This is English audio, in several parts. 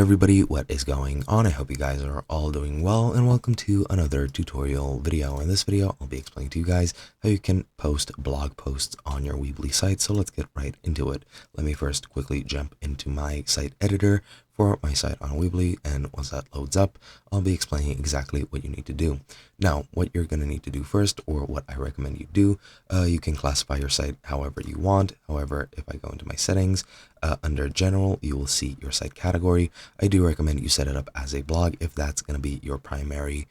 everybody, what is going on? I hope you guys are all doing well, and welcome to another tutorial video. In this video, I'll be explaining to you guys how you can post blog posts on your Weebly site. So let's get right into it. Let me first quickly jump into my site editor for my site on Weebly, and once that loads up, I'll be explaining exactly what you need to do. Now, what you're going to need to do first, or what I recommend you do, you can classify your site however you want. However, if I go into my settings, under general, you will see your site category. I do recommend you set it up as a blog if that's going to be your primary,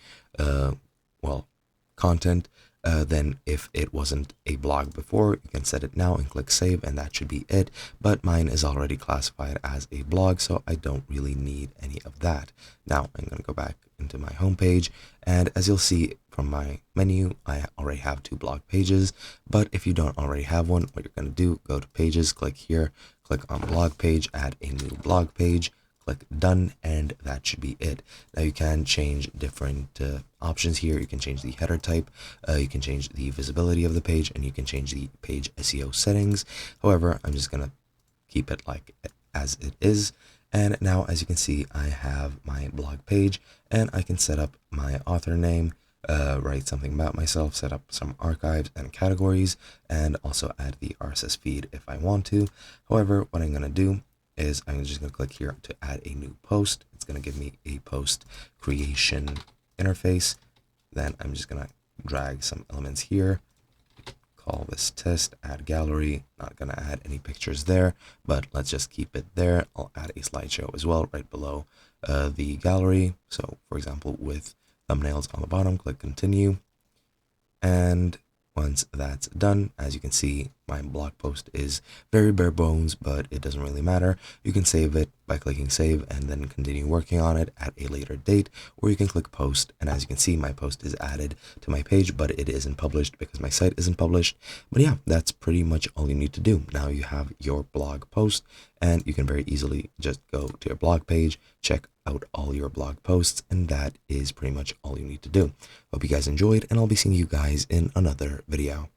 content. Then if it wasn't a blog before, you can set it now and click save, and that should be it. But mine is already classified as a blog, so I don't really need any of that. Now I'm going to go back into my home page, and as you'll see from my menu, I already have 2 blog pages. But if you don't already have one, what you're going to do, go to pages, click here, click on blog page, add a new blog page, click done, and that should be it. Now you can change different options here. You can change the header type, you can change the visibility of the page, and you can change the page SEO settings. However, I'm just gonna keep it like as it is. And now, as you can see, I have my blog page, and I can set up my author name, write something about myself, set up some archives and categories, and also add the RSS feed if I want to. However, what I'm gonna do is I'm just going to click here to add a new post. It's going to give me a post creation interface. Then I'm just going to drag some elements here, call this test, add gallery. Not going to add any pictures there, but let's just keep it there. I'll add a slideshow as well right below the gallery. So for example, with thumbnails on the bottom, click continue. And once that's done, as you can see, my blog post is very bare bones, but it doesn't really matter. You can save it by clicking save and then continue working on it at a later date, or you can click post, and as you can see, my post is added to my page, but it isn't published because my site isn't published. But yeah, that's pretty much all you need to do. Now you have your blog post, and you can very easily just go to your blog page, check out all your blog posts, and that is pretty much all you need to do. Hope you guys enjoyed, and I'll be seeing you guys in another video.